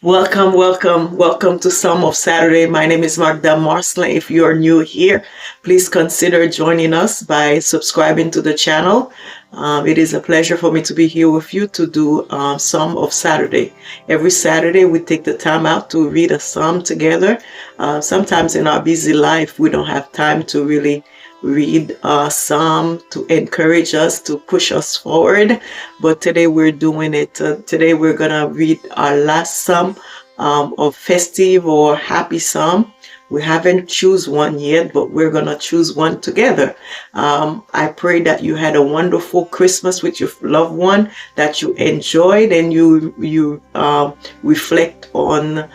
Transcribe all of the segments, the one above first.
Welcome, welcome, welcome to Psalm of Saturday. My name is Magda Marsland. If you are new here, please consider joining us by subscribing to the channel. It is a pleasure for me to be here with you to do Psalm of Saturday. Every Saturday, we take the time out to read a psalm together. Sometimes in our busy life, we don't have time to really read a psalm to encourage us, to push us forward. But today we're doing it. Today we're going to read our last psalm of festive or happy psalm. We haven't choose one yet, but we're going to choose one together. I pray that you had a wonderful Christmas with your loved one, that you enjoyed, and you reflect on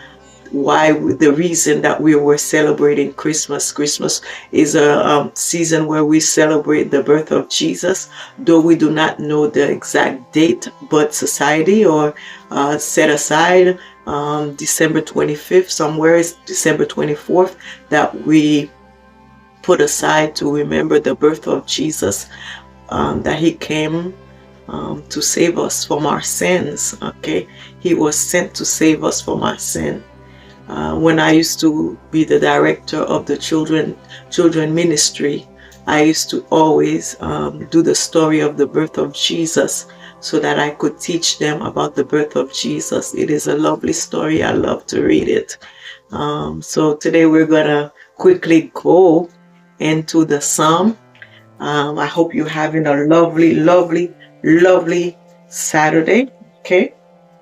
the reason that we were celebrating Christmas. Christmas is a season where we celebrate the birth of Jesus, though we do not know the exact date, but society or set aside December 25th, somewhere is December 24th, that we put aside to remember the birth of Jesus, that he came to save us from our sins. Okay, he was sent to save us from our sin. When I used to be the director of the children ministry, I used to always do the story of the birth of Jesus so that I could teach them about the birth of Jesus. It is a lovely story. I love to read it. So today we're going to quickly go into the psalm. I hope you're having a lovely, lovely, lovely Saturday. Okay.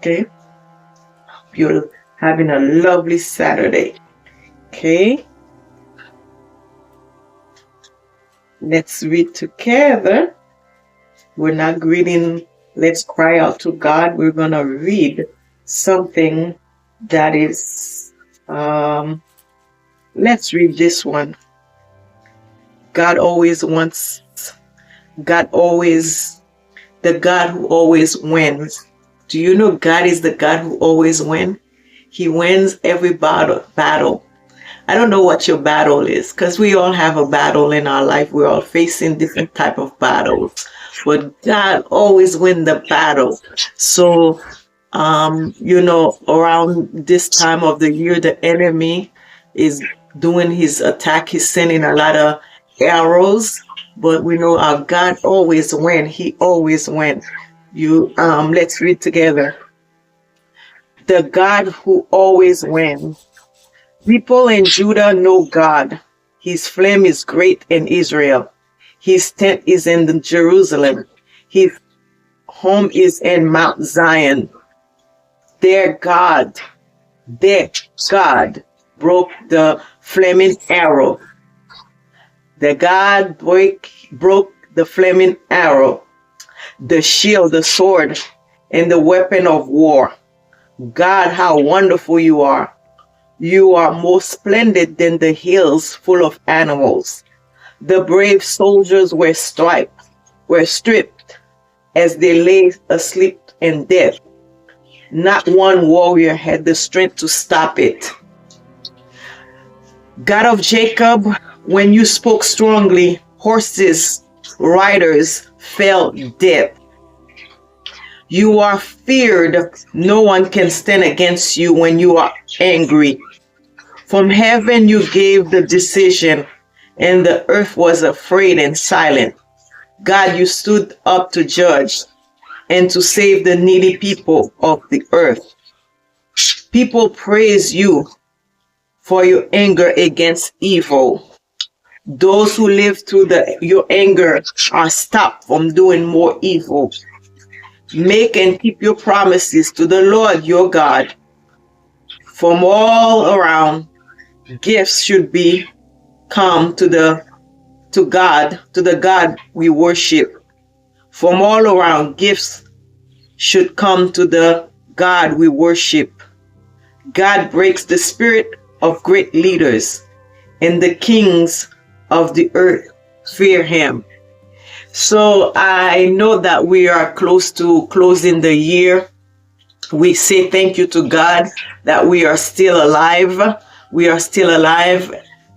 Hope you're having a lovely Saturday. Okay. Let's read together. We're not reading, let's cry out to God. We're going to read something that is, let's read this one. The God who always wins. Do you know God is the God who always wins? He wins every battle. I don't know what your battle is, because we all have a battle in our life. We're all facing different type of battles. But God always wins the battle. So, around this time of the year, the enemy is doing his attack. He's sending a lot of arrows. But we know our God always wins. He always wins. Let's read together. The God who always wins. People in Judah know God. His flame is great in Israel. His tent is in Jerusalem. His home is in Mount Zion. Their God broke the flaming arrow. The God broke the flaming arrow, the shield, the sword, and the weapon of war. God, how wonderful you are. You are more splendid than the hills full of animals. The brave soldiers were stripped as they lay asleep in death. Not one warrior had the strength to stop it. God of Jacob, when you spoke strongly, horses, riders fell dead. You are feared. No one can stand against you when you are angry. From heaven you gave the decision, and the earth was afraid and silent. God, you stood up to judge and to save the needy people of the earth. People praise you for your anger against evil. Those who live through your anger are stopped from doing more evil. Make and keep your promises to the Lord your God. From all around, gifts should come to the God we worship. From all around, gifts should come to the God we worship. God breaks the spirit of great leaders, and the kings of the earth fear him. So I know that we are close to closing the year. We say thank you to God that we are still alive. We are still alive,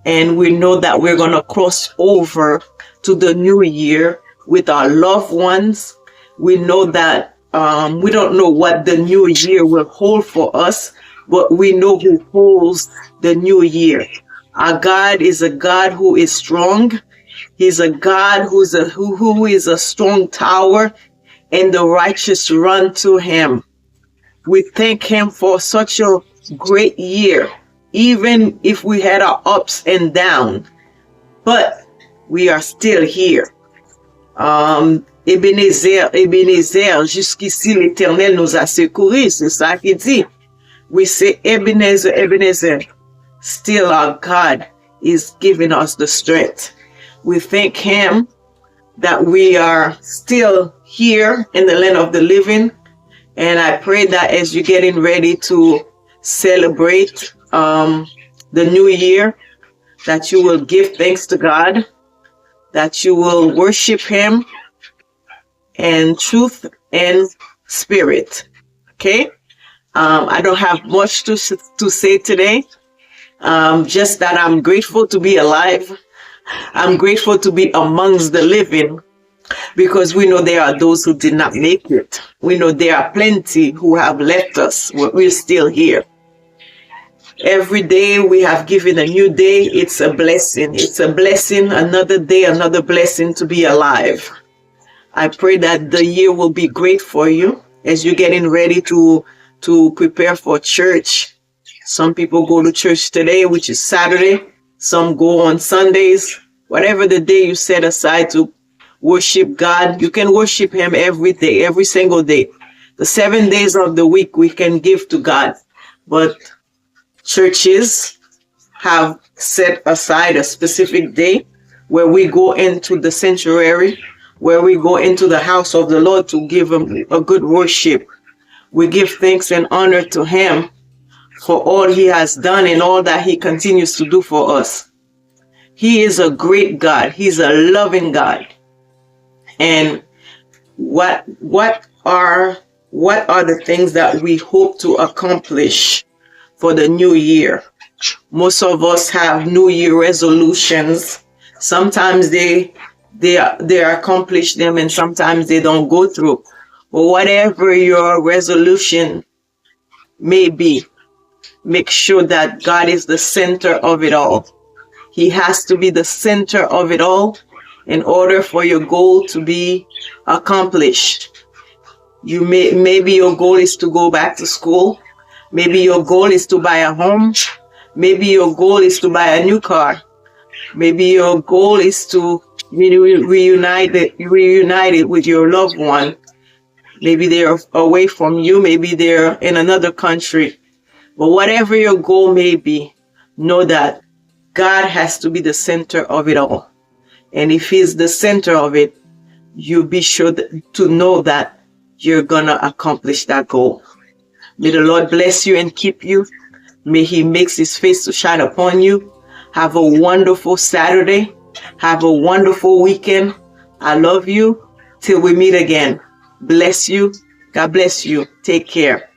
and we know that we're going to cross over to the new year with our loved ones. We know that we don't know what the new year will hold for us, but we know who holds the new year. Our God is a God who is strong. He's a God who is a strong tower, and the righteous run to him. We thank him for such a great year, even if we had our ups and downs, but we are still here. Ebenezer, jusqu'ici l'Éternel nous a secourus, c'est ça qu'il dit. We say, Ebenezer, still our God is giving us the strength. We thank him that we are still here in the land of the living. And I pray that as you're getting ready to celebrate the new year, that you will give thanks to God, that you will worship him in truth and spirit. Okay? I don't have much to say today. Just that I'm grateful to be alive. I'm grateful to be amongst the living, because we know there are those who did not make it. We know there are plenty who have left us. We're still here. Every day we have given a new day. It's a blessing. It's a blessing. Another day, another blessing to be alive. I pray that the year will be great for you as you're getting ready to prepare for church. Some people go to church today, which is Saturday. Some go on Sundays. Whatever the day you set aside to worship God, you can worship him every day, every single day. The 7 days of the week we can give to God. But churches have set aside a specific day where we go into the sanctuary, where we go into the house of the Lord to give him a good worship. We give thanks and honor to him for all he has done and all that he continues to do for us. He is a great God. He's a loving God. And what are the things that we hope to accomplish for the new year? Most of us have New Year resolutions. Sometimes they accomplish them, and sometimes they don't go through. But whatever your resolution may be, make sure that God is the center of it all. He has to be the center of it all in order for your goal to be accomplished. Maybe your goal is to go back to school. Maybe your goal is to buy a home. Maybe your goal is to buy a new car. Maybe your goal is to reunite it with your loved one. Maybe they're away from you. Maybe they're in another country. But whatever your goal may be, know that God has to be the center of it all. And if he's the center of it, you be sure to know that you're gonna accomplish that goal. May the Lord bless you and keep you. May he make his face to shine upon you. Have a wonderful Saturday. Have a wonderful weekend. I love you. Till we meet again. Bless you. God bless you. Take care.